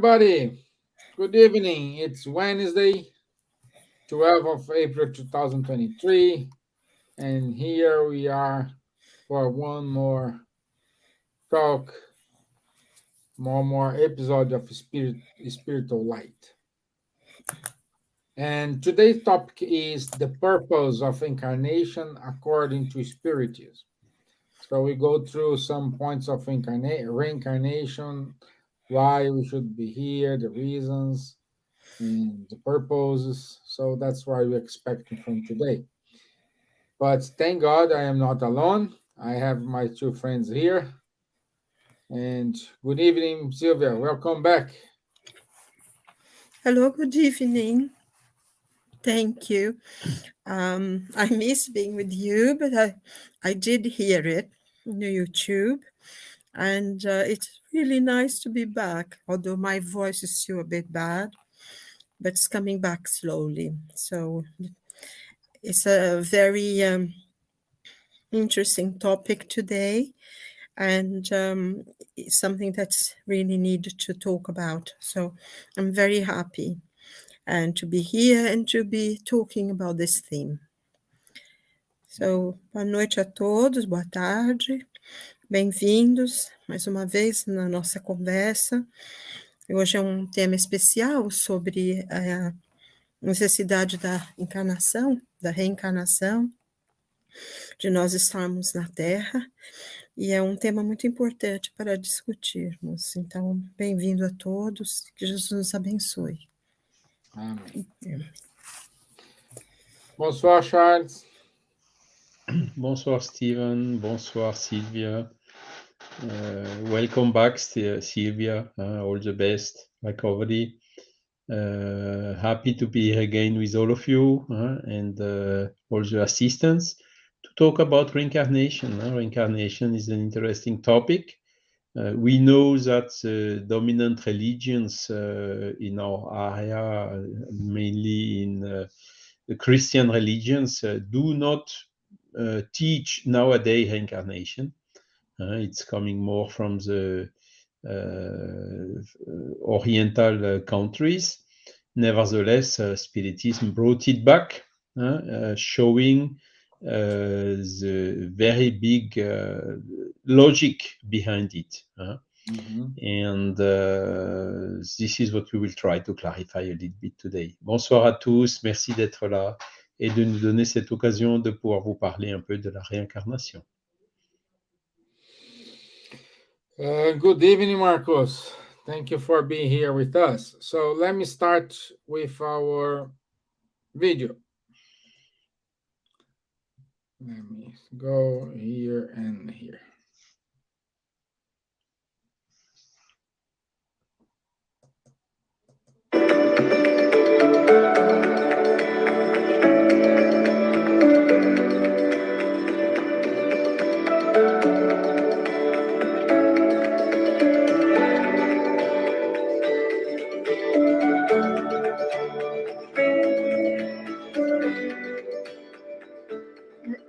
everybody. Good evening. It's Wednesday, 12th of April 2023, and here we are for one more talk, more episode of Spiritual Light. And today's topic is the purpose of incarnation according to Spiritism. So we go through some points of reincarnation, why we should be here, the reasons, and the purposes. So that's what we're expecting from today. But thank God I am not alone. I have my two friends here. And good evening, Silvia. Welcome back. Hello, good evening. Thank you. I miss being with you, but I did hear it on YouTube. And it's really nice to be back, although my voice is still a bit bad, but it's coming back slowly. So it's a very interesting topic today, and it's something that's really needed to talk about. So I'm very happy and to be here and to be talking about this theme. So, boa noite a todos, boa tarde, bem-vindos mais uma vez na nossa conversa. Hoje é um tema especial sobre a necessidade da encarnação, da reencarnação, de nós estarmos na Terra, e é um tema muito importante para discutirmos. Então, bem-vindo a todos, que Jesus nos abençoe. Amém. Bonsoir, Charles. Bonsoir, Stevan. Bonsoir, Silvia. Welcome back, Silvia. All the best recovery. Happy to be here again with all of you and all the assistants to talk about reincarnation. Reincarnation is an interesting topic. We know that dominant religions in our area, mainly in the Christian religions, do not teach nowadays reincarnation. It's coming more from the Oriental countries. Nevertheless, Spiritism brought it back, showing the very big logic behind it. And this is what we will try to clarify a little bit today. Bonsoir à tous, merci d'être là et de nous donner cette occasion de pouvoir vous parler un peu de la réincarnation. Good evening, Marcos. Thank you for being here with us. So let me start with our video. Let me go here and here.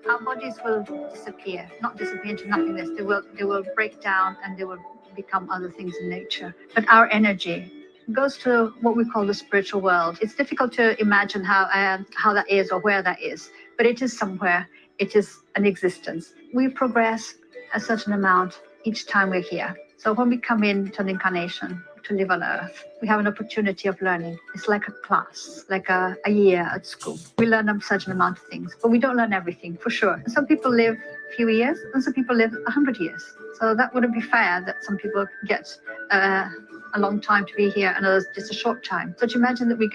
Our bodies will disappear, not disappear into nothingness. They will break down and they will become other things in nature. But our energy goes to what we call the spiritual world. It's difficult to imagine how that is or where that is, but it is somewhere. It is an existence. We progress a certain amount each time we're here. So when we come into an incarnation to live on Earth, we have an opportunity of learning. It's like a class, like a year at school. We learn a certain amount of things, but we don't learn everything, for sure. Some people live a few years, and some people live 100 years. So that wouldn't be fair that some people get a long time to be here and others just a short time. So to imagine that we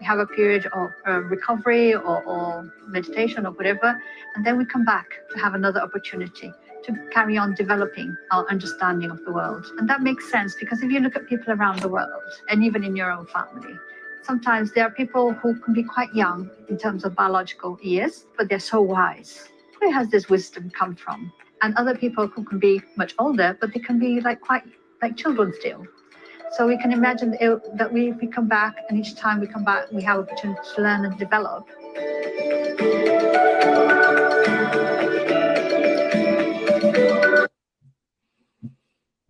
have a period of recovery or meditation or whatever, and then we come back to have another opportunity to carry on developing our understanding of the world. And that makes sense because if you look at people around the world, and even in your own family, sometimes there are people who can be quite young in terms of biological years, but they're so wise. Where has this wisdom come from? And other people who can be much older, but they can be quite like children still. So we can imagine that we come back, and each time we come back, we have opportunity to learn and develop.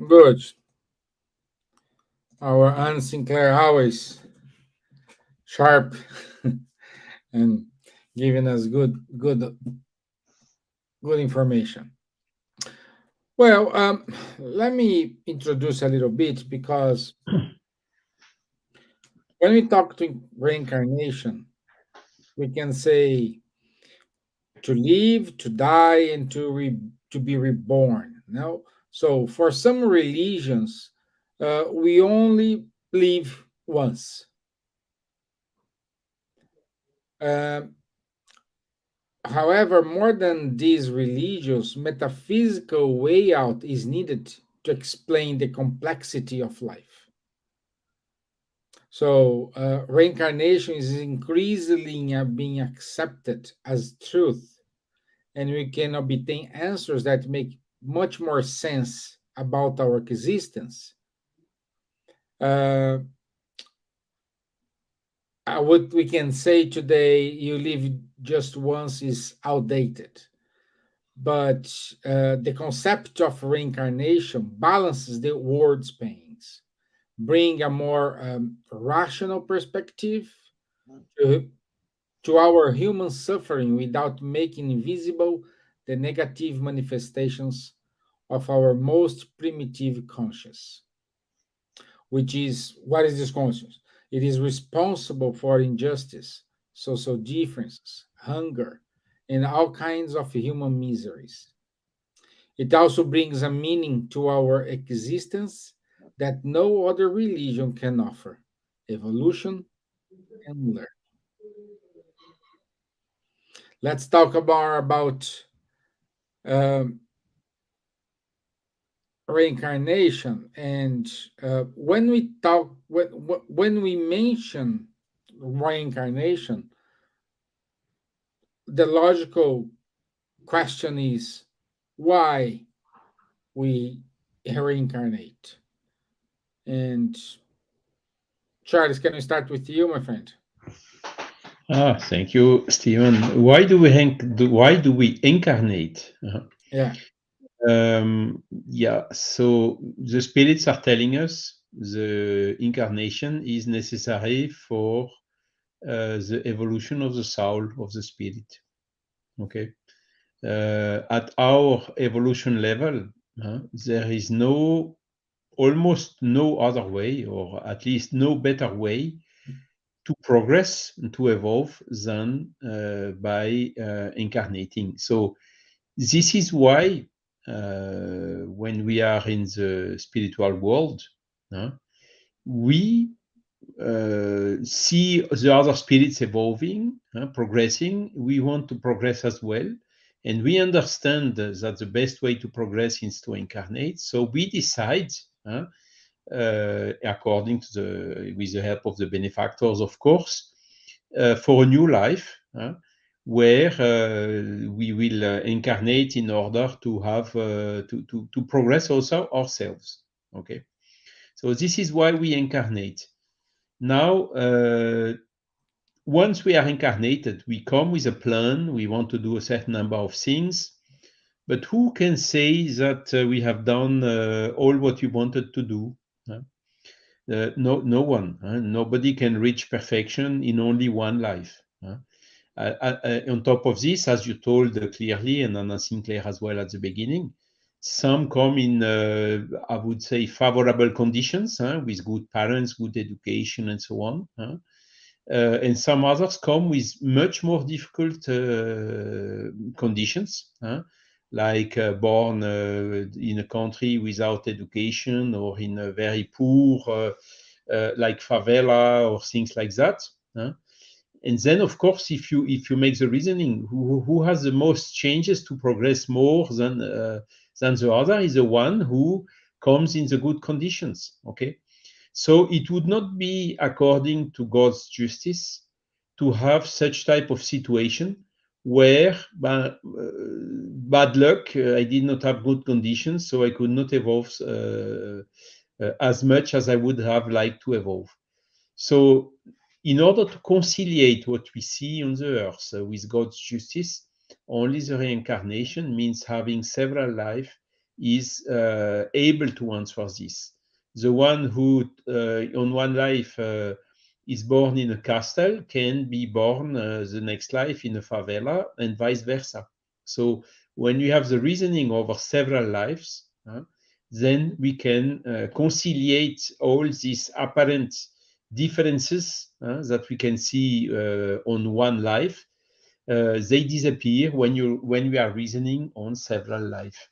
Good. Our Anne Sinclair always sharp and giving us good information. Well, let me introduce a little bit because when we talk to reincarnation, we can say to live, to die, and to be reborn. No, so for some religions, we only live once. Um, However, more than these religious, metaphysical way out is needed to explain the complexity of life. So, reincarnation is increasingly being accepted as truth, and we can obtain answers that make much more sense about our existence. Uh, what we can say today, you live just once, is outdated. But the concept of reincarnation balances the world's pains, bring a more rational perspective to, to our human suffering without making visible the negative manifestations of our most primitive conscience, which is what is this conscience? It is responsible for injustice, social differences, hunger, and all kinds of human miseries. It also brings a meaning to our existence that no other religion can offer: evolution and learn. Let's talk about um, reincarnation. And when we mention reincarnation, the logical question is why we reincarnate. And Charles, can we start with you, my friend? Thank you, Stevan. Why do we incarnate? Yeah. Yeah, so the spirits are telling us the incarnation is necessary for the evolution of the soul of the spirit. Okay. At our evolution level, there is almost no other way, or at least no better way to progress and to evolve than by incarnating. So this is why when we are in the spiritual world, we see the other spirits evolving, progressing. We want to progress as well. And we understand that the best way to progress is to incarnate. So we decide, according to with the help of the benefactors, of course, for a new life, where we will incarnate in order to have to progress also ourselves. Okay, so this is why we incarnate. Now, once we are incarnated, we come with a plan. We want to do a certain number of things. But who can say that we have done all what we wanted to do? No one. Nobody can reach perfection in only one life. On top of this, as you told clearly, and Anna Sinclair as well at the beginning, some come in, I would say, favorable conditions, with good parents, good education, and so on. And some others come with much more difficult conditions, like born in a country without education, or in a very poor, like favela or things like that. And then, of course, if you make the reasoning, who has the most changes to progress more than the other is the one who comes in the good conditions. Okay, so it would not be according to God's justice to have such type of situation where bad luck, I did not have good conditions, so I could not evolve as much as I would have liked to evolve. So in order to conciliate what we see on the earth with God's justice, only the reincarnation, means having several lives, is able to answer this. the one who on one life is born in a castle can be born the next life in a favela, and vice versa. So when we have the reasoning over several lives, then we can conciliate all these apparent differences that we can see on one life. They disappear when we are reasoning on several life.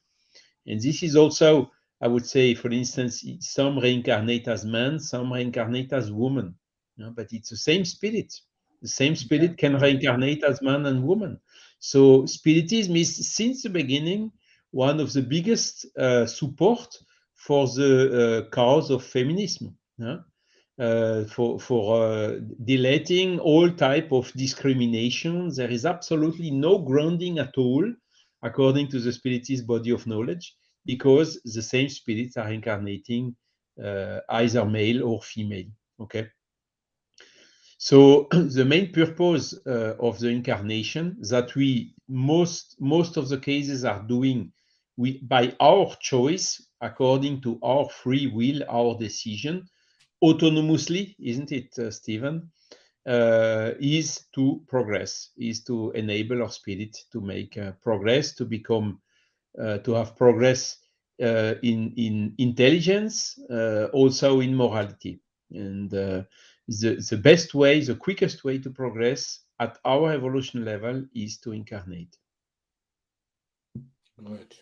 And this is also, I would say, for instance, some reincarnate as men, some reincarnate as women, but it's the same spirit. The same spirit can reincarnate as man and woman. So Spiritism is, since the beginning, one of the biggest support for the cause of feminism. For deleting all type of discrimination. There is absolutely no grounding at all, according to the Spiritist body of knowledge, because the same spirits are incarnating either male or female. Okay. So the main purpose of the incarnation that we most of the cases are doing by our choice, according to our free will, our decision, autonomously, isn't it, Stevan? Is to progress, is to enable our spirit to make progress, to become, to have progress in intelligence, also in morality. And the best way, the quickest way to progress at our evolution level is to incarnate. Good.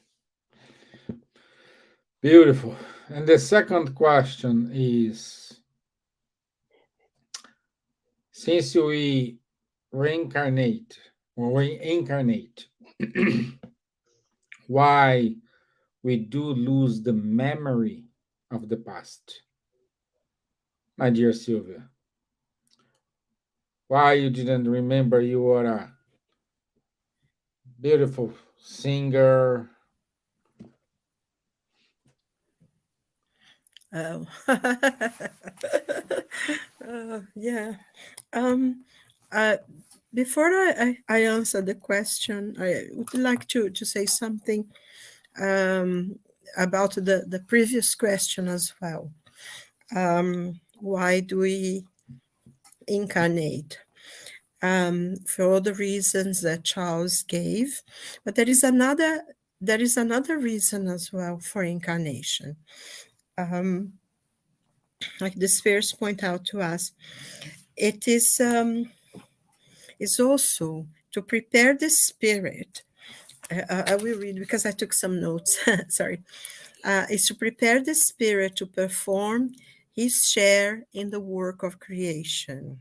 Beautiful. And the second question is, since we reincarnate or reincarnate, why we do lose the memory of the past? My dear Silvia, why you didn't remember you were a beautiful singer? Oh, yeah. Uh, before I answer the question, I would like to say something about the previous question as well. Why do we incarnate? For all the reasons that Charles gave, but there is another reason as well for incarnation. Like the spheres point out to us, it is also to prepare the spirit. I will read because I took some notes. Sorry. Is to prepare the spirit to perform his share in the work of creation,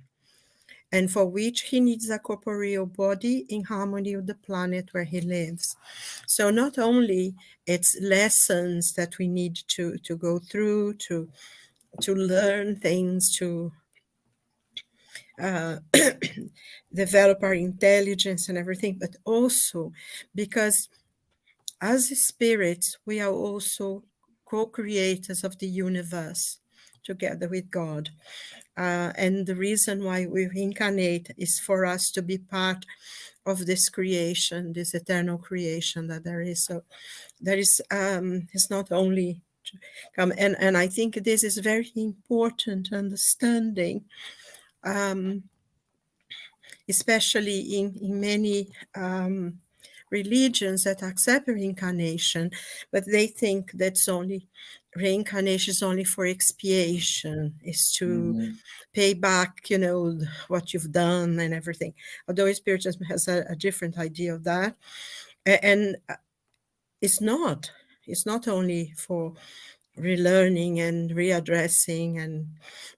and for which he needs a corporeal body in harmony with the planet where he lives. So not only it's lessons that we need to go through, to learn things, to develop our intelligence and everything, but also because as spirits, we are also co-creators of the universe together with God. And the reason why we reincarnate is for us to be part of this creation, this eternal creation that there is. So there is, it's not only to come, and I think this is very important understanding, especially in many religions that accept reincarnation, but they think that's only reincarnation is only for expiation, is to pay back, what you've done and everything. Although Spiritism has a different idea of that, and it's not only for relearning and readdressing,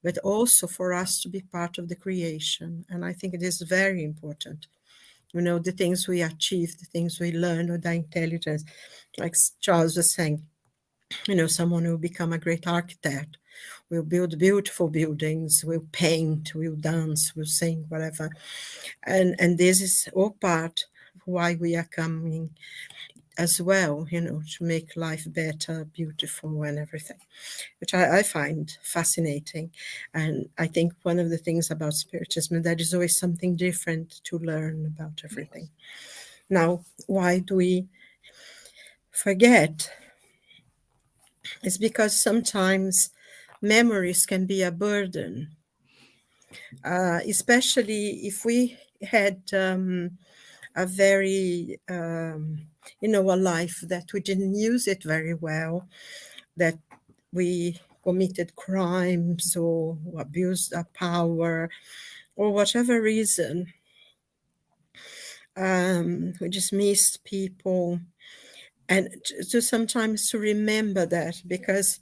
but also for us to be part of the creation. And I think it is very important. The things we achieve, the things we learn with our intelligence, like Charles was saying, someone will become a great architect, will build beautiful buildings, will paint, will dance, will sing, whatever. And this is all part of why we are coming as well, to make life better, beautiful, and everything, which I find fascinating. And I think one of the things about Spiritism, that is always something different to learn about everything. Now, why do we forget? It's because sometimes memories can be a burden, especially if we had a very, a life that we didn't use it very well, that we committed crimes or abused our power or whatever reason. We just missed people. And to sometimes to remember that, because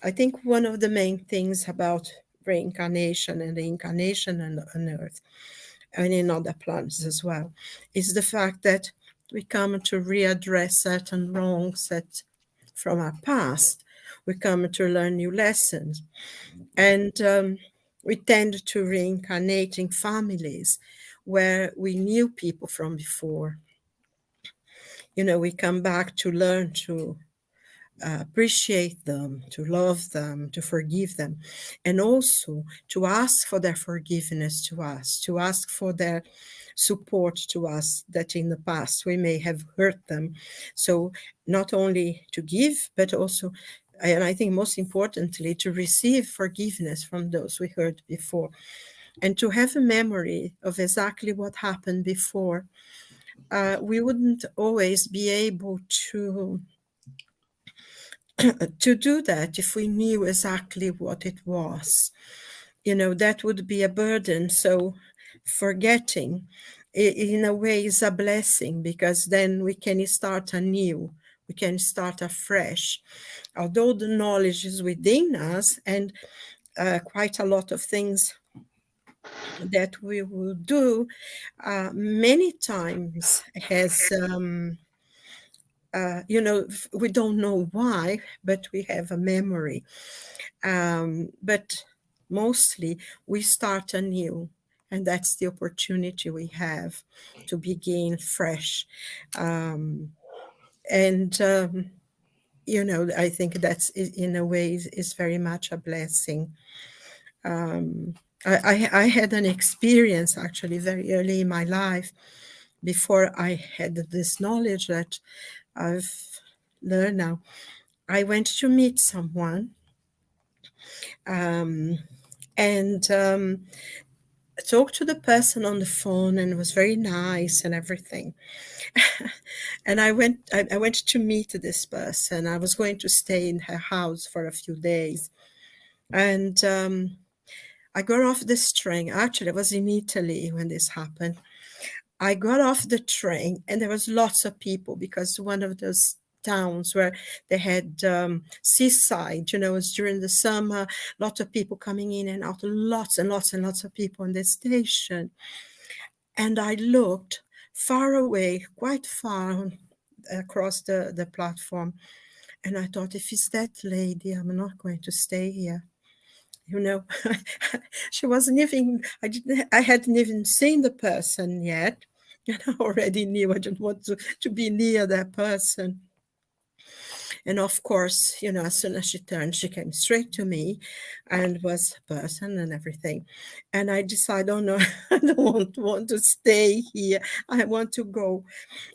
I think one of the main things about reincarnation and the incarnation on Earth and in other planets as well is the fact that we come to readdress certain wrongs that from our past. We come to learn new lessons. And we tend to reincarnate in families where we knew people from before. We come back to learn to appreciate them, to love them, to forgive them, and also to ask for their forgiveness to us, to ask for their support to us that in the past we may have hurt them. So not only to give, but also, and I think most importantly, to receive forgiveness from those we hurt before, and to have a memory of exactly what happened before. We wouldn't always be able to do that if we knew exactly what it was. That would be a burden. So forgetting, in a way, is a blessing, because then we can start anew. We can start afresh. Although the knowledge is within us, and quite a lot of things that we will do many times has, we don't know why, but we have a memory. But mostly we start anew, and that's the opportunity we have to begin fresh. I think that's, in a way, is very much a blessing. I had an experience actually very early in my life, before I had this knowledge that I've learned now. I went to meet someone, and talked to the person on the phone, and it was very nice and everything. And I went to meet this person. I was going to stay in her house for a few days. And I got off this train. Actually, I was in Italy when this happened. I got off the train, and there was lots of people, because one of those towns where they had seaside, it was during the summer, lots of people coming in and out, lots and lots and lots of people on the station. And I looked far away, quite far across the platform, and I thought, if it's that lady, I'm not going to stay here. She wasn't even, I hadn't even seen the person yet. And I already knew I didn't want to be near that person. And of course, as soon as she turned, she came straight to me and was a person and everything. And I decided, oh no, I don't want to stay here. I want to go.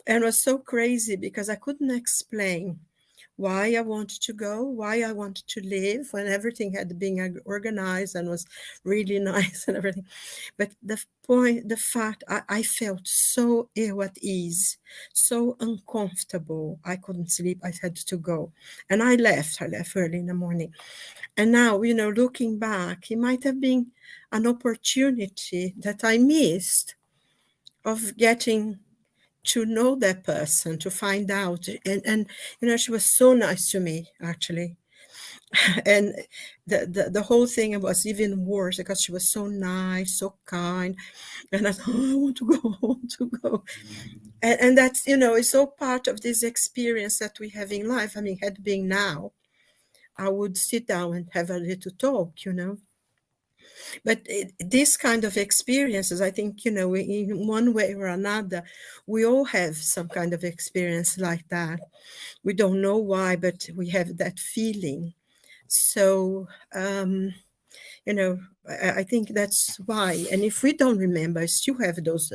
And it was so crazy, because I couldn't explain why I wanted to go, why I wanted to live, when everything had been organized and was really nice and everything. But the fact, I felt so ill at ease, so uncomfortable. I couldn't sleep. I had to go. And I left early in the morning. And now, looking back, it might have been an opportunity that I missed of getting to know that person, to find out. And she was so nice to me, actually. And the whole thing was even worse, because she was so nice, so kind. And I thought, oh, I want to go, I want to go. And that's, it's all part of this experience that we have in life. I mean, had been now, I would sit down and have a little talk, But this kind of experiences, I think, in one way or another, we all have some kind of experience like that. We don't know why, but we have that feeling. So, I think that's why. And if we don't remember, I still have those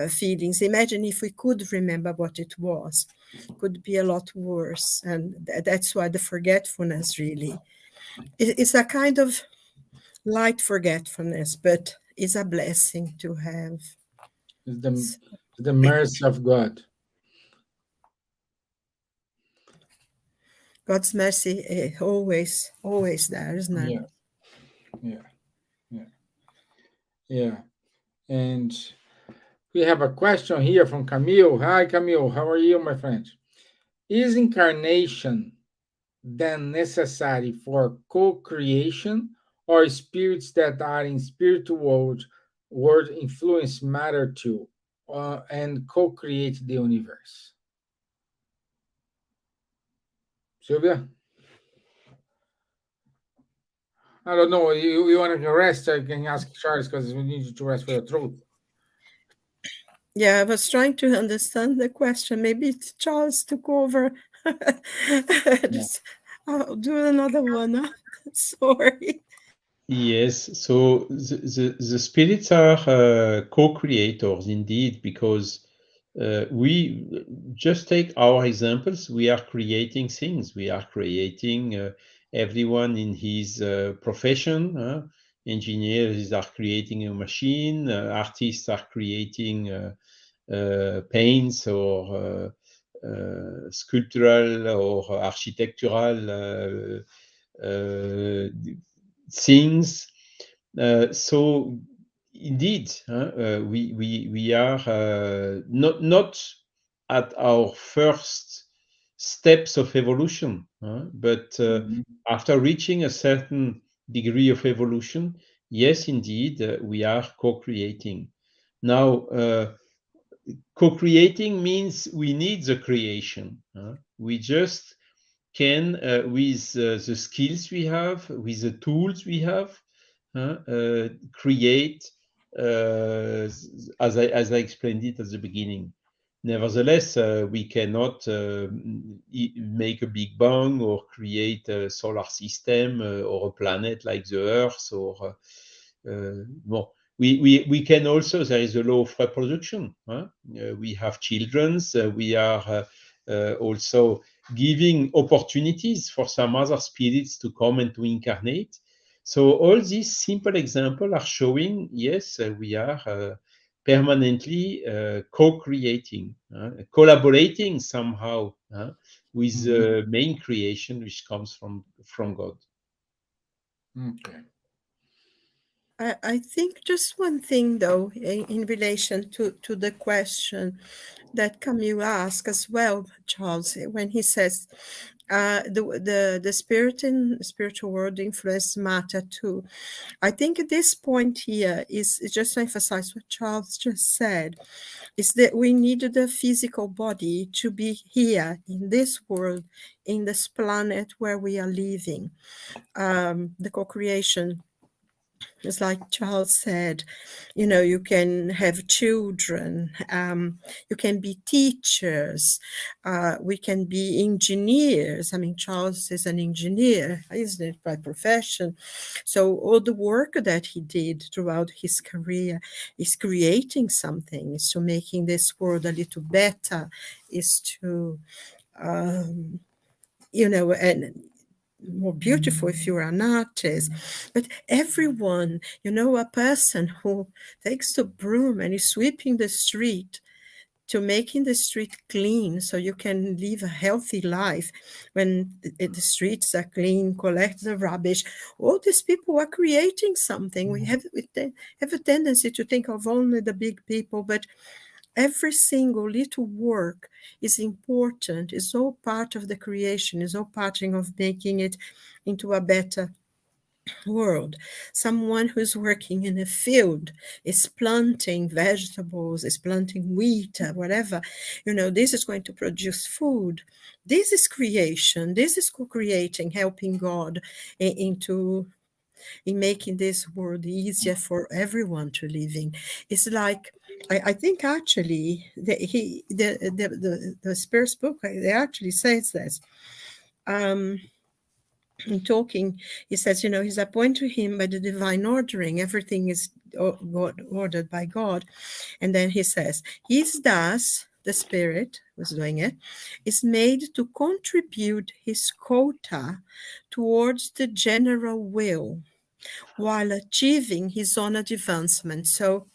feelings. Imagine if we could remember what it was. It could be a lot worse. And that's why the forgetfulness really It's a kind of light forgetfulness, but it's a blessing to have. It's the mercy of God. God's mercy always there, isn't it? Yeah, yeah, yeah, yeah. And we have a question here from Camille. Hi, Camille. How are you, my friend? Is incarnation then necessary for co-creation, or spirits that are in spiritual world influence matter too, and co-create the universe? Silvia? I don't know. You want to rest? I can ask Charles because we need you to rest for your throat. Yeah, I was trying to understand the question. Maybe it's Charles took over. Just, I'll do another one. Huh? Sorry. Yes, so the spirits are co-creators indeed, because we just take our examples. We are creating things. We are creating everyone in his profession. Engineers are creating a machine. Artists are creating paints or sculptural or architectural things. So indeed, we are not at our first steps of evolution, but after reaching a certain degree of evolution, yes, indeed, we are co-creating. Now, co-creating means we need the creation. We just can, with the skills we have, with the tools we have, create, as I explained it at the beginning. Nevertheless, we cannot make a big bang or create a solar system or a planet like the Earth. Or well, we can also, there is a law of reproduction. We have children. We are also giving opportunities for some other spirits to come and to incarnate. So all these simple examples are showing, yes, we are permanently co-creating, collaborating somehow with the main creation which comes from God. Okay. I think just one thing, though, in relation to the question that Camille asked as well, Charles, when he says the spirit in spiritual world influence matter too. I think at this point here is just to emphasize what Charles just said, is that we need the physical body to be here in this world, in this planet where we are living. The co-creation, it's like Charles said, you can have children, you can be teachers, we can be engineers. I mean, Charles is an engineer, isn't it, by profession? So all the work that he did throughout his career is creating something, is to making this world a little better, is to, and more beautiful if you're an artist. But everyone, a person who takes the broom and is sweeping the street to making the street clean so you can live a healthy life when the streets are clean, collect the rubbish. All these people are creating something. We have a tendency to think of only the big people, but every single little work is important, is all part of the creation, is all part of making it into a better world. Someone who's working in a field is planting vegetables, is planting wheat, whatever. This is going to produce food. This is creation. This is co-creating, helping God in making this world easier for everyone to live in. It's like, I think actually the Spirit's book, it actually says this. In talking, he says, he's appointed to him by the divine ordering. Everything is ordered by God. And then he says, he's thus the spirit who's doing it, is made to contribute his quota towards the general will while achieving his own advancement. So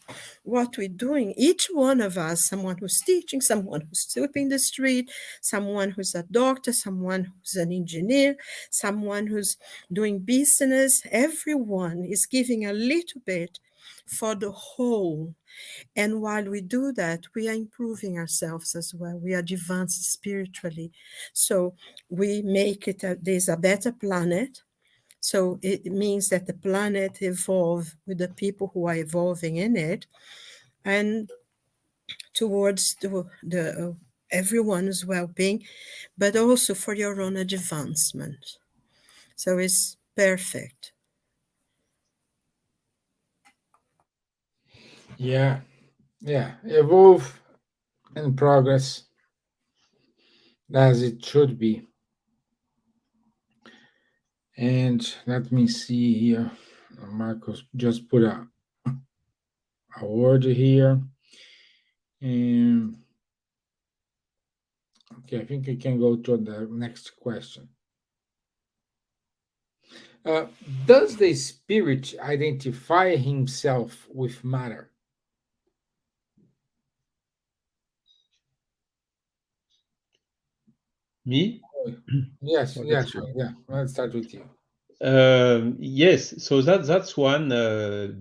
what we're doing, each one of us, someone who's teaching, someone who's sweeping the street, someone who's a doctor, someone who's an engineer, someone who's doing business, everyone is giving a little bit for the whole. And while we do that, we are improving ourselves as well. We are advancing spiritually. So we make it, there's a better planet. So it means that the planet evolves with the people who are evolving in it, and towards the everyone's well-being, but also for your own advancement. So it's perfect. Yeah, evolve and progress as it should be. And let me see here. Marcos just put a word here. And okay, I think we can go to the next question. Does the spirit identify himself with matter? Me? Yes, Oh, yeah, that's sure. good. Yeah, let's start with you. Yes, so that's one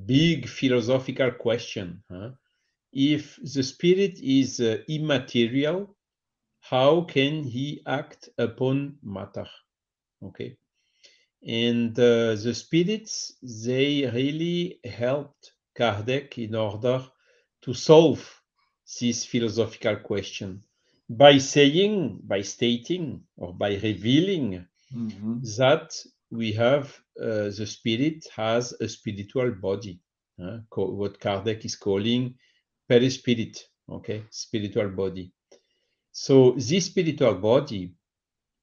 big philosophical question. If the spirit is immaterial, how can he act upon matter? Okay. And the spirits, they really helped Kardec in order to solve this philosophical question by stating, or by revealing that we have the spirit has a spiritual body, what Kardec is calling perispirit, okay, spiritual body. So this spiritual body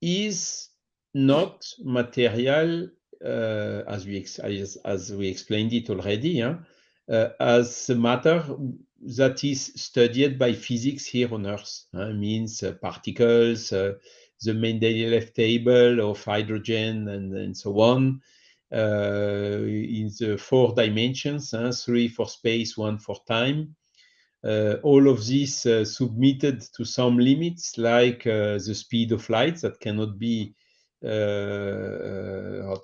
is not material, as we explained it already, as a matter that is studied by physics here on Earth. Means particles, the Mendeleev table of hydrogen, and so on, in the 4 dimensions, 3 for space, 1 for time. All of this submitted to some limits, like the speed of light that cannot be, how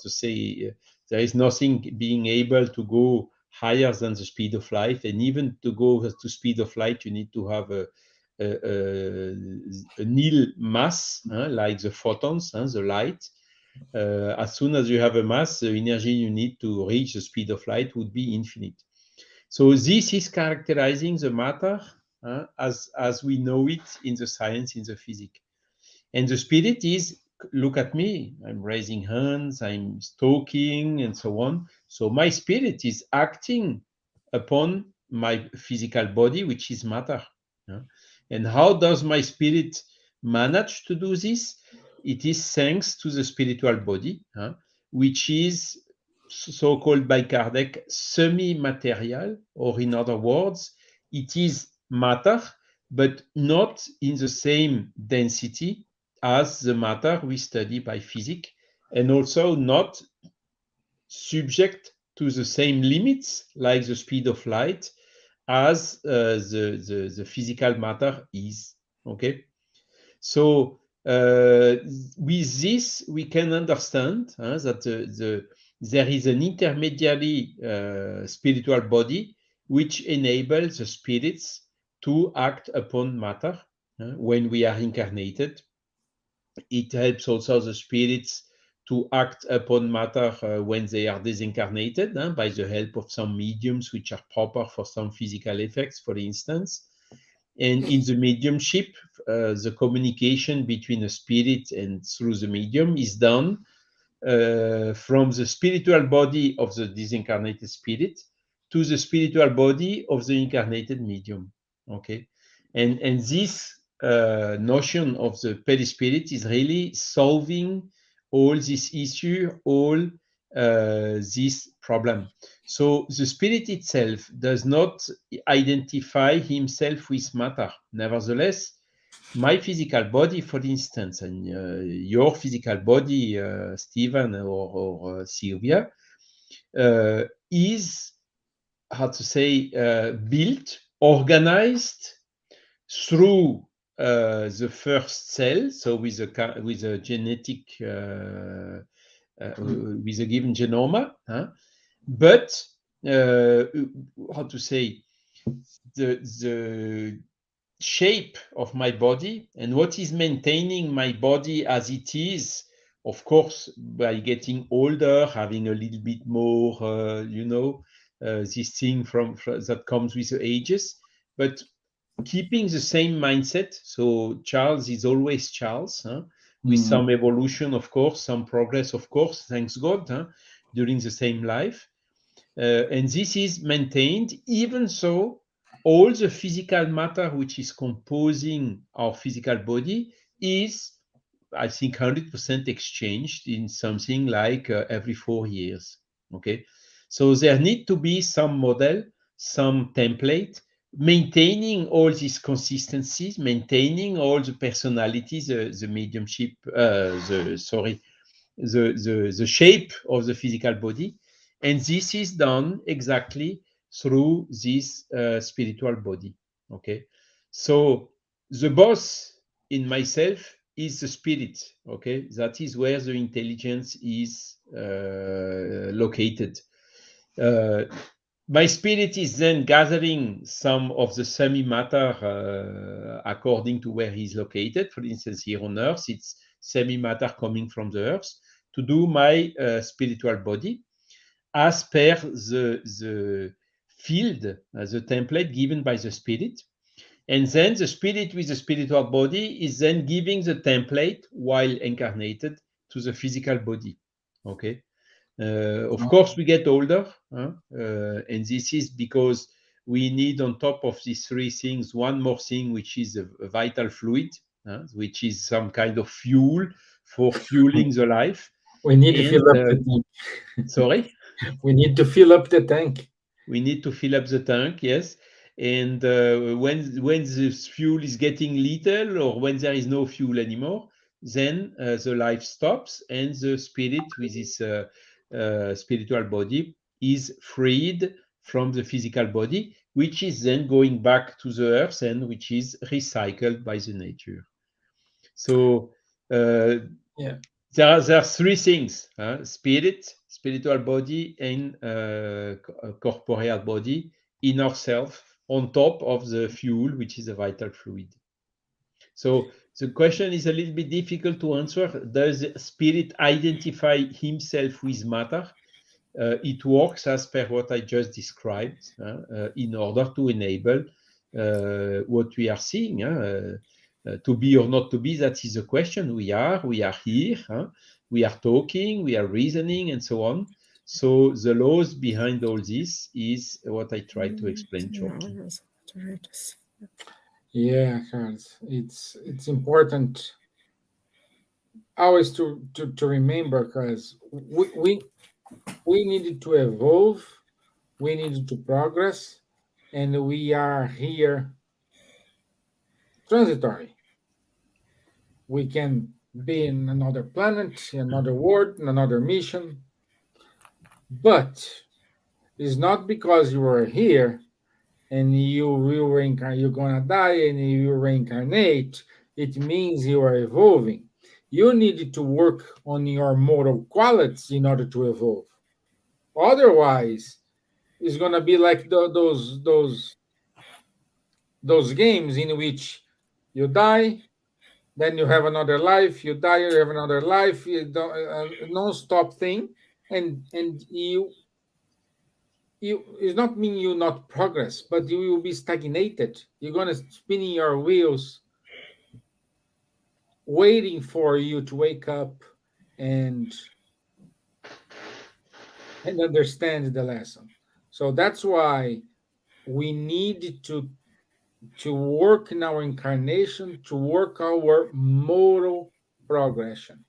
to say, there is nothing being able to go higher than the speed of light. And even to go to speed of light, you need to have a nil mass, like the photons, the light. As soon as you have a mass, the energy you need to reach the speed of light would be infinite. So this is characterizing the matter as we know it in the science, in the physics. And the spirit is, look at me, I'm raising hands, I'm talking, and so on. So my spirit is acting upon my physical body, which is matter. And how does my spirit manage to do this? It is thanks to the spiritual body, which is so-called by Kardec semi-material, or in other words, it is matter, but not in the same density as the matter we study by physics, and also not subject to the same limits, like the speed of light, as the physical matter is. Okay, so with this we can understand that there is an intermediary spiritual body which enables the spirits to act upon matter when we are incarnated. It helps also the spirits to act upon matter when they are disincarnated, by the help of some mediums which are proper for some physical effects, for instance. And in the mediumship, the communication between a spirit and through the medium is done from the spiritual body of the disincarnated spirit to the spiritual body of the incarnated medium. Okay, and this notion of the perispirit is really solving all this issue, all this problem. So the spirit itself does not identify himself with matter. Nevertheless, my physical body, for instance, and your physical body, Stevan or Silvia, is, how to say, built, organized through the first cell, so with a genetic, with a given genome, but how to say, the shape of my body and what is maintaining my body as it is, of course, by getting older, having a little bit more, this thing from that comes with the ages, but keeping the same mindset. So Charles is always Charles, with some evolution, of course, some progress, of course, thanks God, during the same life. And this is maintained even so all the physical matter which is composing our physical body is, I think, 100% exchanged in something like every 4 years. Okay, so there need to be some model, some template, maintaining all these consistencies, maintaining all the personalities, the mediumship, the shape of the physical body, and this is done exactly through this spiritual body. Okay, so the boss in myself is the spirit. Okay, that is where the intelligence is located. My spirit is then gathering some of the semi-matter according to where he's located. For instance, here on Earth, it's semi-matter coming from the Earth to do my spiritual body as per the field, the template given by the spirit. And then the spirit with the spiritual body is then giving the template while incarnated to the physical body. Okay. Of course, we get older, and this is because we need, on top of these three things, one more thing, which is a vital fluid, which is some kind of fuel for fueling the life. We need to fill And up the tank. sorry, We need to fill up the tank. we need to fill up the tank, yes. And when the fuel is getting little, or when there is no fuel anymore, then the life stops, and the spirit with its spiritual body is freed from the physical body, which is then going back to the earth and which is recycled by the nature. So Yeah. there are three things: spirit, spiritual body, and corporeal body in ourselves, on top of the fuel, which is a vital fluid. So the question is a little bit difficult to answer. Does spirit identify himself with matter? It works as per what I just described, in order to enable what we are seeing. To be or not to be, that is the question. We are here, we are talking, we are reasoning, and so on. So the laws behind all this is what I try to explain shortly. Yeah, Carlos. It's important always to remember, because we needed to evolve, we needed to progress, and we are here transitory. We can be in another planet, in another world, in another mission, but it's not because you are here and you will reincarnate, you're gonna die and you reincarnate. It means you are evolving. You need to work on your moral qualities in order to evolve. Otherwise, it's gonna be like those games in which you die, then you have another life, you die, you have another life, you don't, a non-stop thing, and you it's not mean you not progress, but you will be stagnated. You're gonna spinning your wheels, waiting for you to wake up and understand the lesson. So that's why we need to work in our incarnation, to work our moral progression.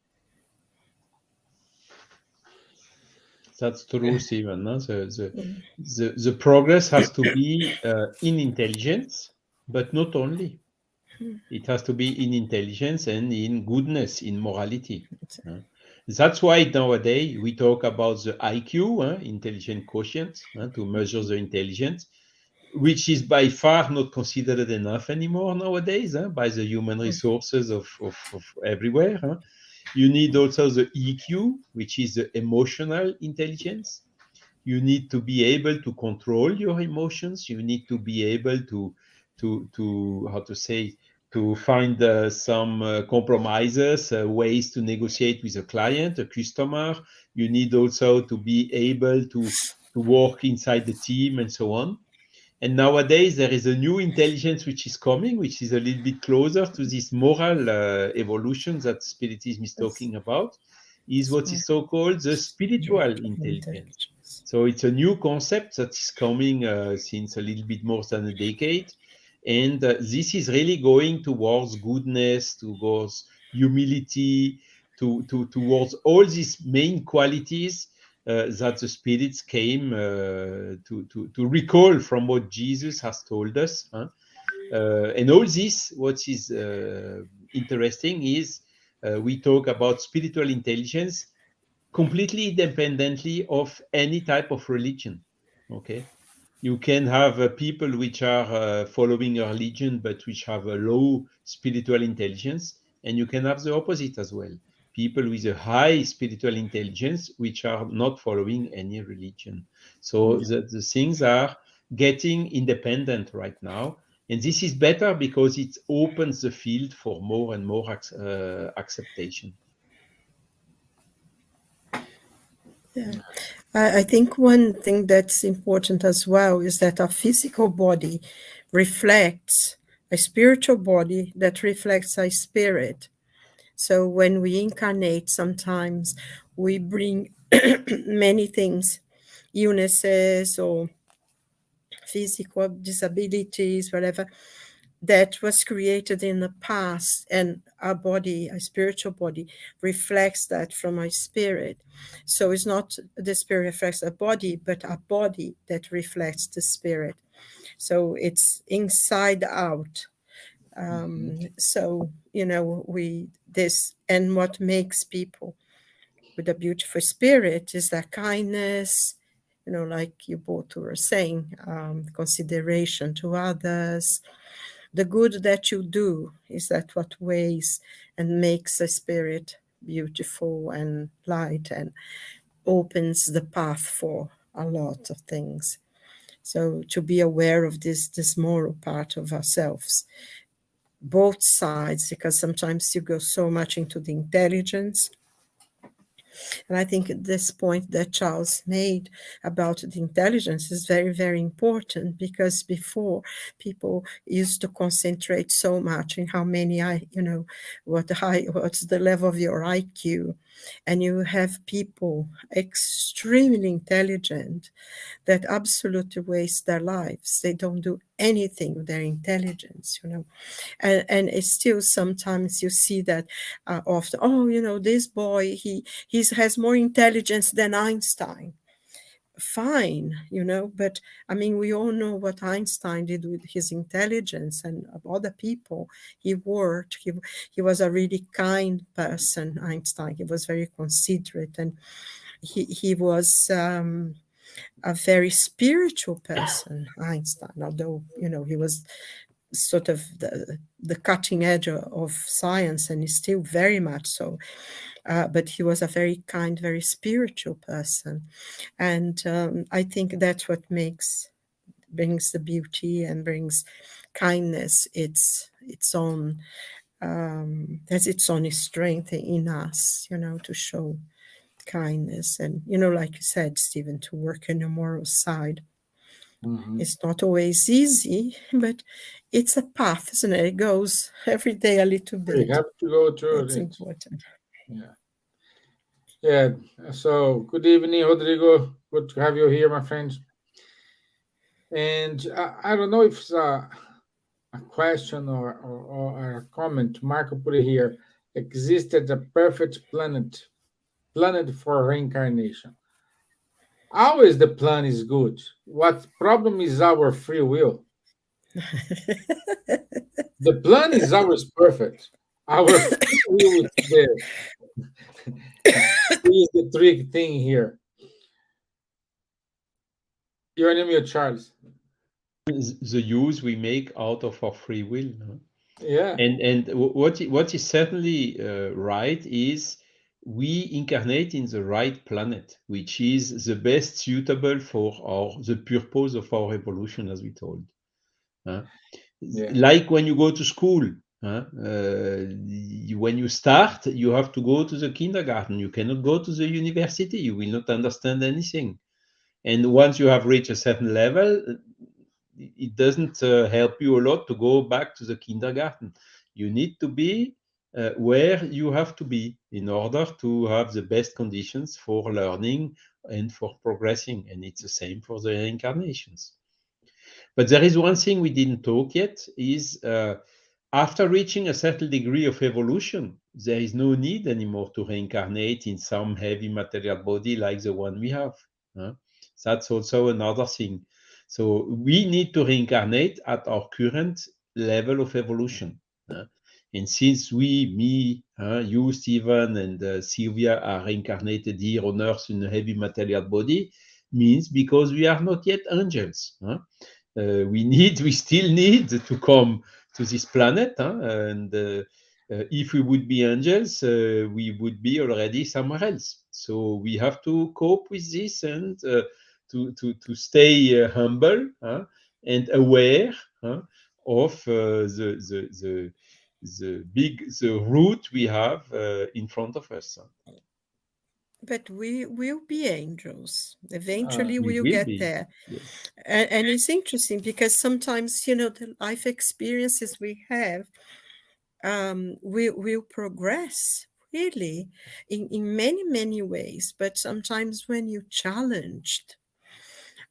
That's true, Stevan. No? The progress has to be in intelligence, but not only. It has to be in intelligence and in goodness, in morality. That's why nowadays we talk about the IQ, intelligent quotient, to measure the intelligence, which is by far not considered enough anymore nowadays by the human resources of everywhere. You need also the EQ, which is the emotional intelligence. You need to be able to control your emotions. You need to be able to how to say, to find some compromises, ways to negotiate with a client, a customer. You need also to be able to work inside the team and so on. And nowadays there is a new intelligence which is coming, which is a little bit closer to this moral evolution that Spiritism is talking about, is what is so-called the spiritual intelligence. So it's a new concept that is coming since a little bit more than a decade. And this is really going towards goodness, towards humility, towards all these main qualities that the spirits came to recall from what Jesus has told us. And all this, what is interesting is we talk about spiritual intelligence completely independently of any type of religion. Okay, you can have people which are following a religion but which have a low spiritual intelligence, and you can have the opposite as well, people with a high spiritual intelligence which are not following any religion. So the things are getting independent right now, and this is better because it opens the field for more and more acceptation. Yeah. I think one thing that's important as well is that our physical body reflects a spiritual body that reflects our spirit. So when we incarnate, sometimes we bring many things, illnesses or physical disabilities, whatever, that was created in the past, and our body, our spiritual body, reflects that from our spirit. So it's not the spirit reflects our body, but our body that reflects the spirit. So it's inside out. So this, and what makes people with a beautiful spirit is that kindness, like you both were saying, consideration to others. The good that you do is that what weighs and makes the spirit beautiful and light and opens the path for a lot of things. So to be aware of this moral part of ourselves, both sides, because sometimes you go so much into the intelligence. And I think this point that Charles made about the intelligence is very, very important, because before people used to concentrate so much in how many what's the level of your IQ. And you have people extremely intelligent that absolutely waste their lives. They don't do anything with their intelligence, and it's still sometimes you see that often, this boy, he has more intelligence than Einstein. Fine, but I mean, we all know what Einstein did with his intelligence, and other people he worked. He was a really kind person, Einstein. He was very considerate, and he was a very spiritual person, Einstein, although, he was sort of the cutting edge of science, and is still very much so. But he was a very kind, very spiritual person. And I think that's what brings the beauty and brings kindness. Its own, has its own strength in us, to show kindness. And, like you said, Stevan, to work on the moral side. It's not always easy, but it's a path, isn't it? It goes every day a little bit. We have to go through It's it. important. Yeah. So good evening, Rodrigo. Good to have you here, my friends. And I don't know if it's a question or a comment. Marco put it here. Existed a perfect planet for reincarnation. Always the plan is good. What problem is our free will? The plan is always perfect. Our free will is the trick thing here. You're on mute, Charles. The use we make out of our free will. Yeah. And what is certainly right is we incarnate in the right planet, which is the best suitable for the purpose of our evolution, as we told. Yeah. Like when you go to school, when you start, you have to go to the kindergarten. You cannot go to the university. You will not understand anything. And once you have reached a certain level, it doesn't help you a lot to go back to the kindergarten. You need to be where you have to be in order to have the best conditions for learning and for progressing. And it's the same for the reincarnations. But there is one thing we didn't talk yet is after reaching a certain degree of evolution, there is no need anymore to reincarnate in some heavy material body like the one we have. That's also another thing. So we need to reincarnate at our current level of evolution. And since me, you, Stevan, and Silvia are reincarnated here on Earth in a heavy material body, means because we are not yet angels. We still need to come to this planet, and if we would be angels, we would be already somewhere else. So we have to cope with this and to stay humble and aware of the route we have in front of us. But we will be angels. Eventually, We we'll will get be. there. Yes. And it's interesting because sometimes, the life experiences we have will progress really in many, many ways. But sometimes when you're challenged,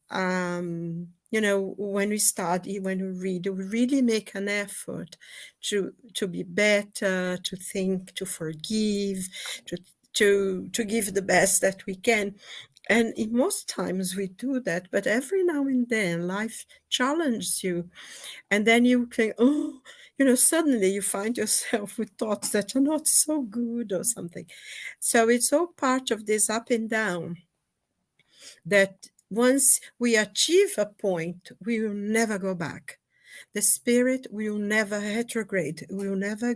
when we study, when we read, we really make an effort to be better, to think, to forgive, to give the best that we can. And in most times we do that, but every now and then life challenges you. And then you think, oh, suddenly you find yourself with thoughts that are not so good or something. So it's all part of this up and down that once we achieve a point, we will never go back. The spirit will never retrograde, will never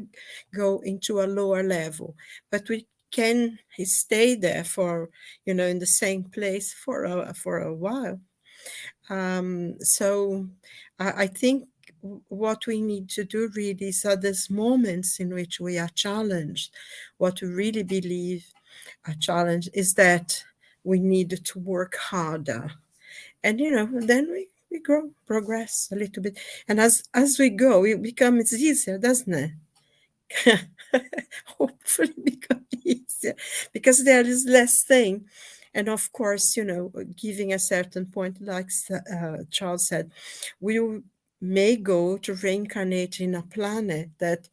go into a lower level, but we can stay there for, in the same place for a while. So I think what we need to do really is at these moments in which we are challenged, what we really believe a challenge is that we need to work harder. And, then we grow, progress a little bit. And as we go, it becomes easier, doesn't it? Hopefully become easier because there is less thing. And of course, giving a certain point, like Charles said, we may go to reincarnate in a planet that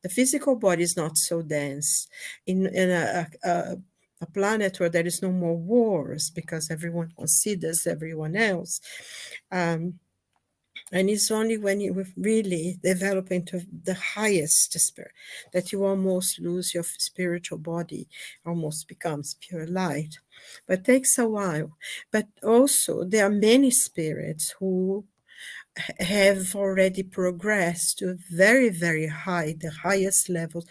the physical body is not so dense, in a planet where there is no more wars because everyone considers everyone else. And it's only when you really develop into the highest spirit that you almost lose your spiritual body, almost becomes pure light. But it takes a while. But also there are many spirits who have already progressed to very, very high, the highest levels,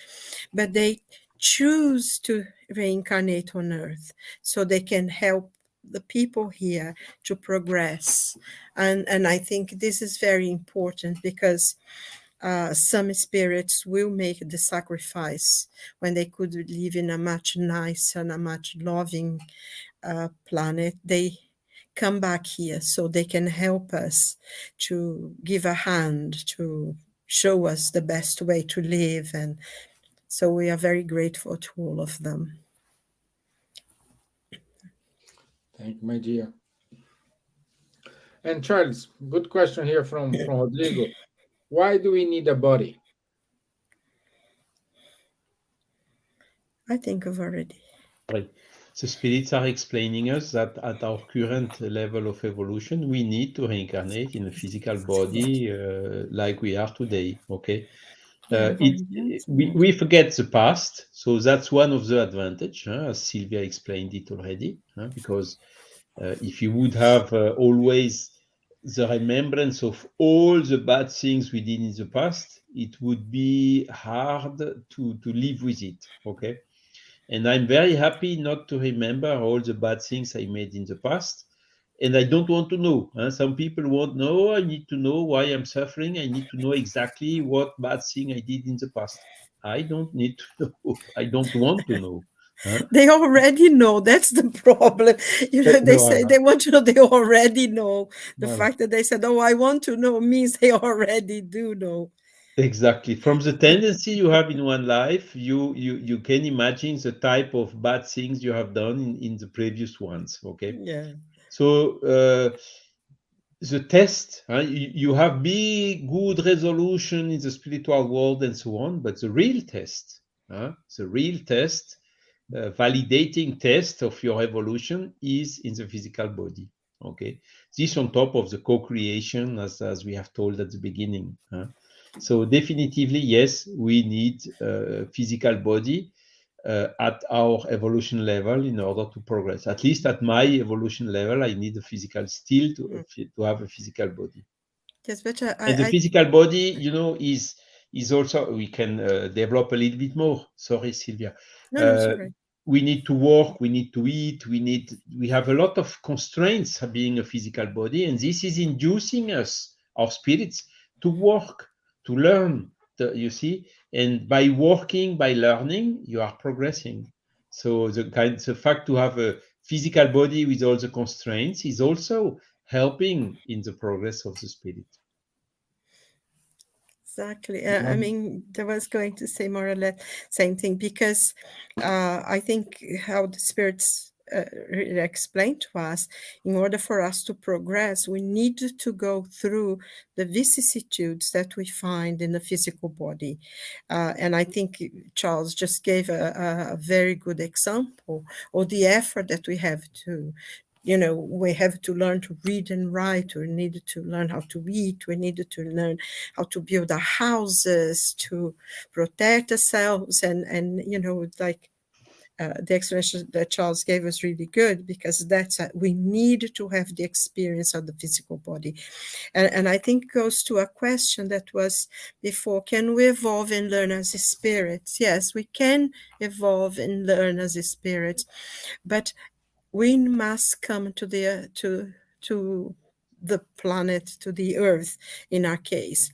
but they choose to reincarnate on Earth so they can help the people here to progress. And I think this is very important because some spirits will make the sacrifice when they could live in a much nicer and a much loving planet. They come back here so they can help us to give a hand, to show us the best way to live. And so we are very grateful to all of them. Thank you, my dear. And Charles, good question here from Rodrigo. Why do we need a body? I think I've already. Right. the spirits are explaining us that at our current level of evolution, we need to reincarnate in a physical body like we are today. Okay. Yeah, We forget the past, so that's one of the advantage, as Silvia explained it already, because if you would have always the remembrance of all the bad things we did in the past, it would be hard to live with it. Okay. And I'm very happy not to remember all the bad things I made in the past. And I don't want to know. Some people want to know. I need to know why I'm suffering. I need to know exactly what bad thing I did in the past. I don't need to know. I don't want to know. they already know. That's the problem. You know, they say Voilà, they want to know. They already know. The voilà. fact that they said, "Oh, I want to know," means they already do know. Exactly. From the tendency you have in one life, you can imagine the type of bad things you have done in the previous ones. Okay. Yeah. So the test, you have big, good resolution in the spiritual world and so on, but the real test, validating test of your evolution is in the physical body. Okay, this on top of the co-creation, as we have told at the beginning. So definitively, yes, we need a physical body at our evolution level in order to progress. At least at my evolution level, I need a physical still to have a physical body. Yes, but And the physical body, is also, we can develop a little bit more. Sorry, Silvia. no, sorry. We need to work, we need to eat, we have a lot of constraints being a physical body, and this is inducing us, our spirits, to work, to learn, you see, and by working, by learning, you are progressing. So the fact to have a physical body with all the constraints is also helping in the progress of the spirit. Exactly. I mean, I was going to say more or less same thing, because I think how the spirits really explained to us, in order for us to progress, we need to go through the vicissitudes that we find in the physical body. And I think Charles just gave a very good example of the effort that we have to, we have to learn to read and write. We needed to learn how to eat. We needed to learn how to build our houses, to protect ourselves. And like the explanation that Charles gave was really good, because that's we need to have the experience of the physical body. And I think it goes to a question that was before: can we evolve and learn as spirits? Yes, we can evolve and learn as spirits, but we must come to the planet, to the earth in our case,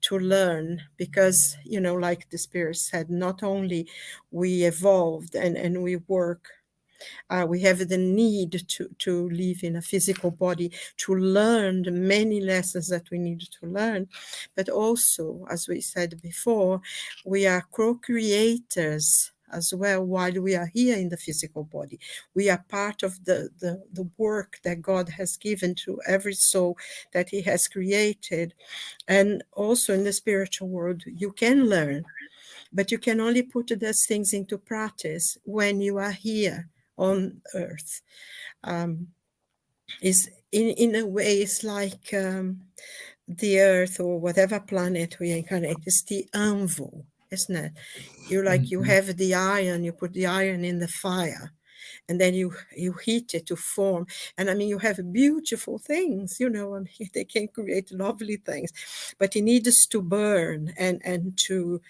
to learn, because like the spirit said, not only we evolved and we work, we have the need to live in a physical body, to learn the many lessons that we need to learn, but also, as we said before, we are co-creators as well while we are here in the physical body. We are part of the work that God has given to every soul that he has created. And also in the spiritual world, you can learn, but you can only put those things into practice when you are here on earth. Is in a way, it's like the earth or whatever planet we incarnate is the anvil, isn't it? You have the iron, you put the iron in the fire, and then you heat it to form. And I mean, you have beautiful things, and they can create lovely things, but it needs to burn and to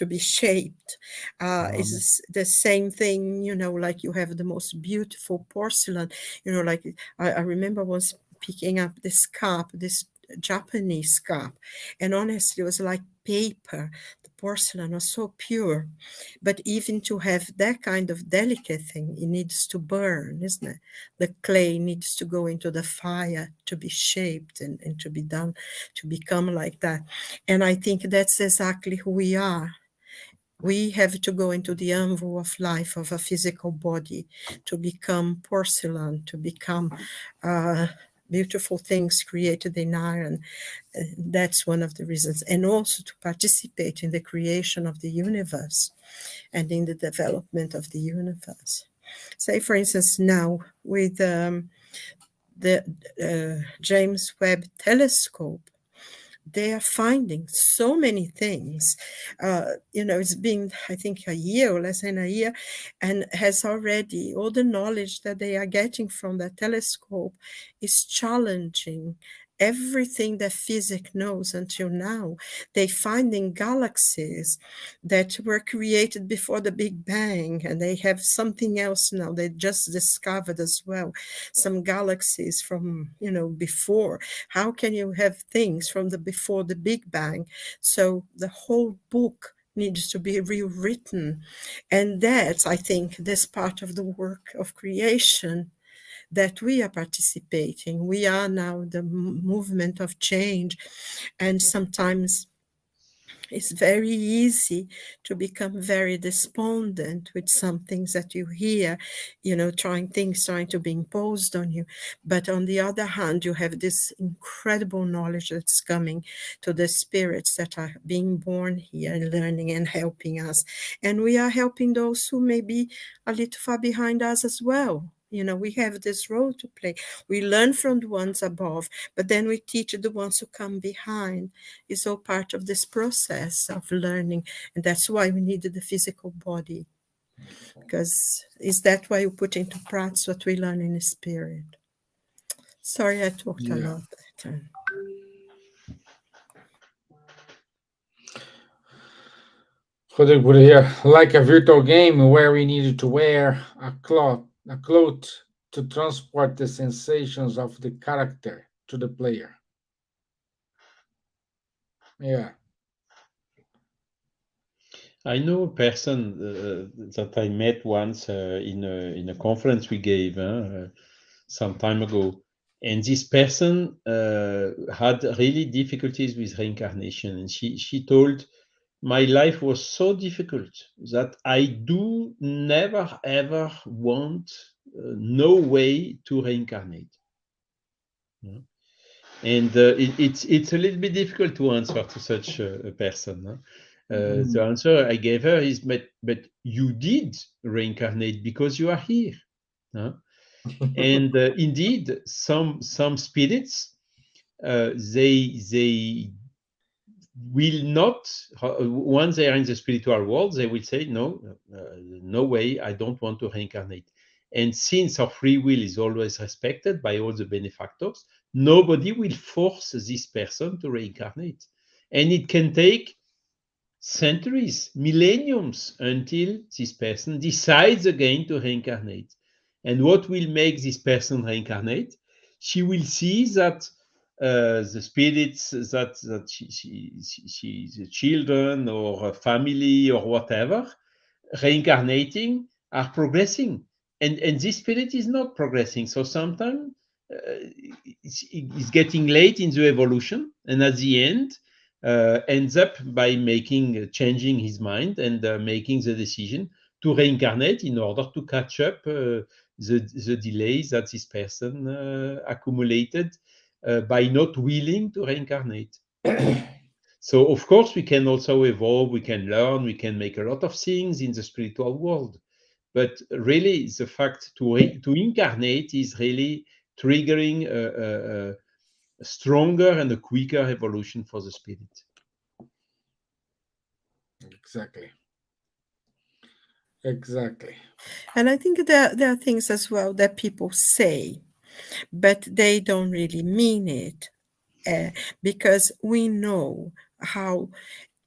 be shaped. It's the same thing, like you have the most beautiful porcelain, like I remember once picking up this cup, this Japanese cup, and honestly, it was like paper. The porcelain was so pure, but even to have that kind of delicate thing, it needs to burn, isn't it? The clay needs to go into the fire to be shaped and to be done, to become like that. And I think that's exactly who we are. We have to go into the anvil of life of a physical body to become porcelain, to become beautiful things created in iron. That's one of the reasons. And also to participate in the creation of the universe and in the development of the universe. Say, for instance, now with the James Webb Telescope, they are finding so many things. It's been, I think, a year or less than a year, and has already all the knowledge that they are getting from the telescope is challenging everything that physics knows until now. They finding galaxies that were created before the Big Bang, and they have something else now. They just discovered as well some galaxies from before. How can you have things from before the Big Bang? So the whole book needs to be rewritten, and that's, I think, this part of the work of creation that we are participating. We are now the movement of change, and sometimes it's very easy to become very despondent with some things that you hear, trying to be imposed on you. But on the other hand, you have this incredible knowledge that's coming to the spirits that are being born here and learning and helping us. And we are helping those who may be a little far behind us as well. We have this role to play. We learn from the ones above, but then we teach the ones who come behind. It's all part of this process of learning. And that's why we needed the physical body. Because is that why you put into practice what we learn in the spirit? Sorry, I talked a lot that time. Rodrigo put it here, like a virtual game where we needed to wear a cloth to transport the sensations of the character to the player. Yeah. I know a person that I met once in a conference we gave some time ago, and this person had really difficulties with reincarnation, and she told, my life was so difficult that I do never ever want no way to reincarnate. Yeah. And it's a little bit difficult to answer to such a person. The answer I gave her is, but you did reincarnate because you are here. And indeed, some spirits, they will not, once they are in the spiritual world, they will say, no way, I don't want to reincarnate. And since our free will is always respected by all the benefactors, nobody will force this person to reincarnate. And it can take centuries, millenniums, until this person decides again to reincarnate. And what will make this person reincarnate? She will see that the spirits that the children or her family or whatever reincarnating are progressing, and this spirit is not progressing. So sometimes it's getting late in the evolution, and at the end ends up by changing his mind and making the decision to reincarnate in order to catch up the delays that this person accumulated by not willing to reincarnate. So, of course, we can also evolve, we can learn, we can make a lot of things in the spiritual world. But really, the fact to incarnate is really triggering a stronger and a quicker evolution for the spirit. Exactly. And I think there are things as well that people say, but they don't really mean it, because we know how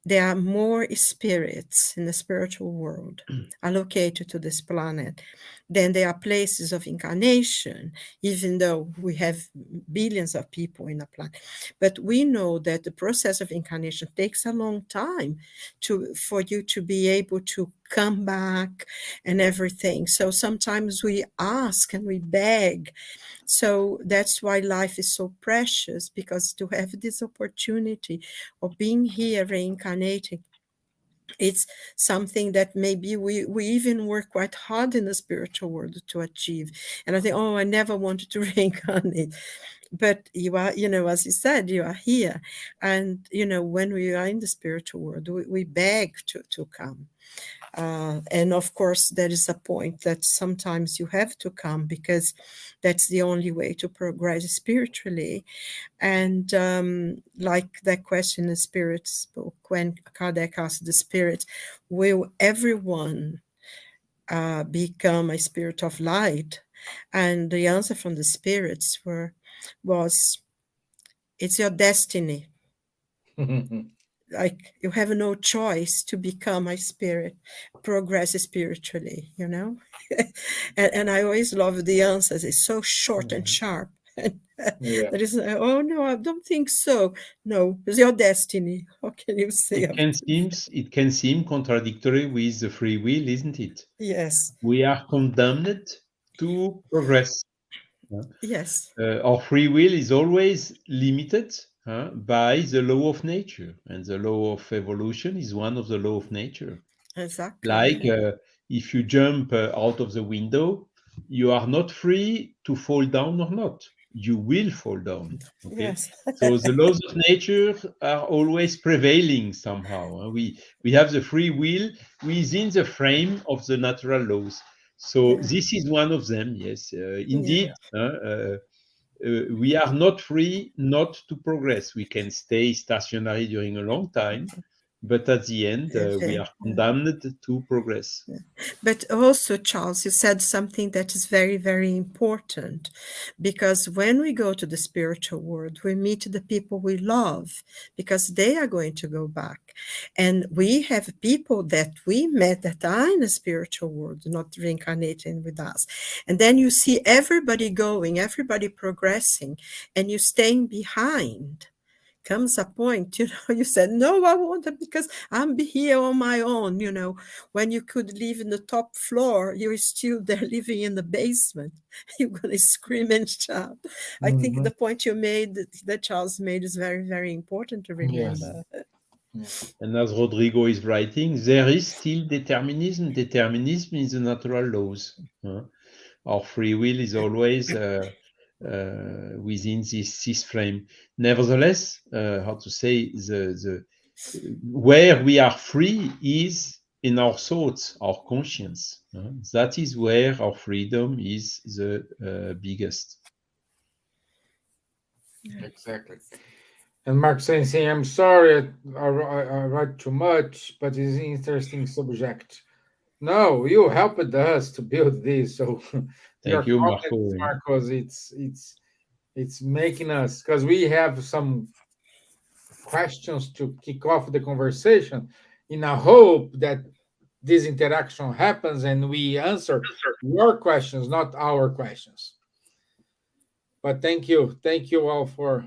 there are more spirits in the spiritual world allocated to this planet than there are places of incarnation, even though we have billions of people in the planet. But we know that the process of incarnation takes a long time for you to be able to come back and everything. So sometimes we ask and we beg. So that's why life is so precious, because to have this opportunity of being here reincarnating It's something that maybe we even work quite hard in the spiritual world to achieve. And I think, oh, I never wanted to reincarnate. But you are, as you said, you are here. And, when we are in the spiritual world, we beg to come. And of course, there is a point that sometimes you have to come because that's the only way to progress spiritually. And like that question in the Spirit's book, when Kardec asked the Spirit, will everyone become a spirit of light? And the answer from the spirits was, it's your destiny. Like, you have no choice to become a spirit, progress spiritually, and I always love the answers. It's so short and sharp. Yeah. There is, oh no, I don't think so. No, it's your destiny. How can you say? It can seem contradictory with the free will, isn't it? Yes, We are condemned to progress. yes, Our free will is always limited by the law of nature, and the law of evolution is one of the law of nature. exactly. Like if you jump out of the window, you are not free to fall down or not. You will fall down. Okay, Yes, so the laws of nature are always prevailing somehow. We have the free will within the frame of the natural laws. So yeah, this is one of them. Yes, yeah, indeed. We are not free not to progress. We can stay stationary during a long time, but at the end, we yeah. are condemned to progress. But also, Charles, you said something that is very, very important, because when we go to the spiritual world, we meet the people we love because they are going to go back. And we have people that we met that are in the spiritual world, not reincarnating with us. And then you see everybody going, everybody progressing, and you staying behind. Comes a point, you said, no, I want it because I'm here on my own. When you could live in the top floor, you're still there living in the basement. You're going to scream and shout. I think the point you made, that Charles made, is very, very important to Yes. remember. Yeah. And as Rodrigo is writing, there is still determinism. Determinism is the natural laws. Our free will is always within this frame. Nevertheless, how to say, the where we are free is in our thoughts, our conscience. That is where our freedom is the biggest. Exactly. And Mark saying, I'm sorry, I write too much, but it's an interesting subject. No, you helped us to build this. So your Thank you, comments, Marco. Marcos, it's making us, because we have some questions to kick off the conversation in a hope that this interaction happens and we answer your questions, not our questions. But thank you all for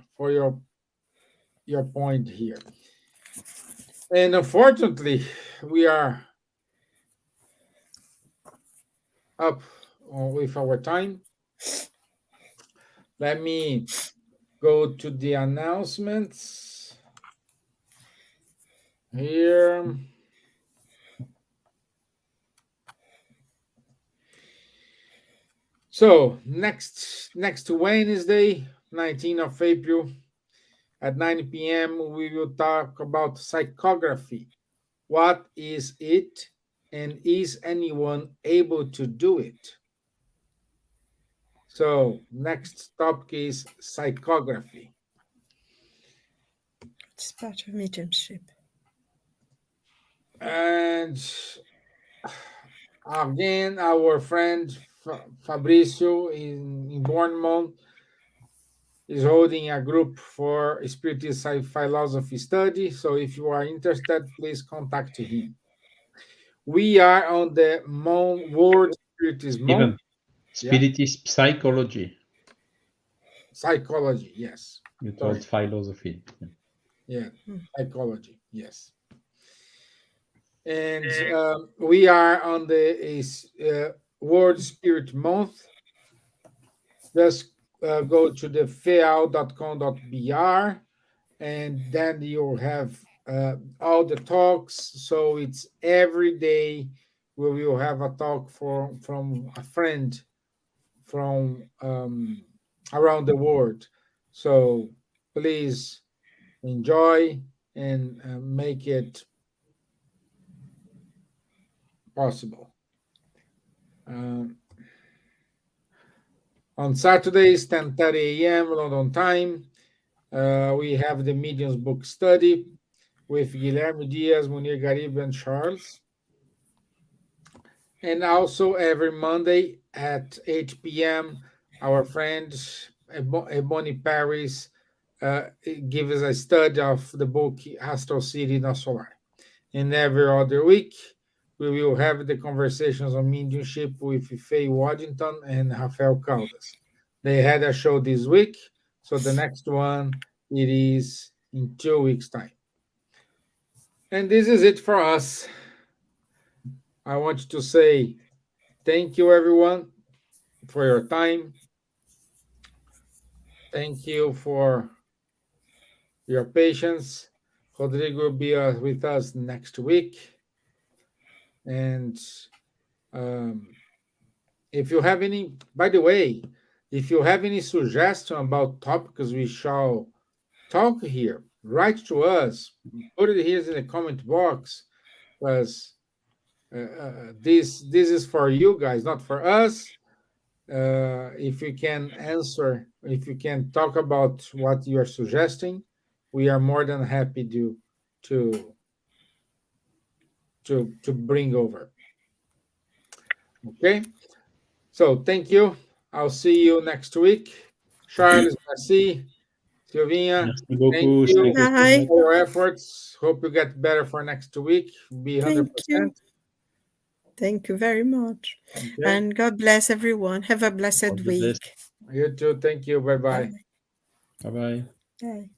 your point here. And unfortunately, we are up with our time. Let me go to the announcements here. So next Wednesday, 19th of April, at 9 p.m., we will talk about psychography. What is it, and is anyone able to do it? So next topic is psychography. It's part of mediumship. And again, our friend Fabrizio in Bournemouth is holding a group for Spiritist philosophy study. So if you are interested, please contact him. We are on the World Spiritism Month. Even Spiritist psychology. Psychology, yes. You Sorry. told philosophy. Yeah, psychology, yes. And we are on the World Spirit Month. Just go to the feal.com.br, and then you'll have all the talks. So it's every day we will have a talk from a friend from around the world. So please enjoy and make it possible. Um, on Saturdays, 10:30 a.m. London time, we have the Mediums book study with Guilherme Dias, Munir Garib, and Charles. And also every Monday at 8 p.m., our friend Ebony Paris gives a study of the book Astral City No Solar. And every other week, we will have the conversations on mediumship with Faye Waddington and Rafael Caldas. They had a show this week, so the next one it is in 2 weeks' time. And this is it for us. I want to say thank you, everyone, for your time. Thank you for your patience. Rodrigo will be with us next week. And if you have any, by the way, if you have any suggestion about topics we shall talk here, write to us. Put it here in the comment box, because this is for you guys, not for us. If you can answer, if you can talk about what you are suggesting, we are more than happy to bring over. Okay, so thank you. I'll see you next week. Charles, merci. Silvia, Merci thank beaucoup. you Thank you so Bye. much. for your efforts. Hope you get better for next week. Be 100%. Thank you. Thank you very much. Okay. And God bless everyone. Have a All blessed the best. week. You too. Thank you. Bye bye. Bye. Bye bye. Bye.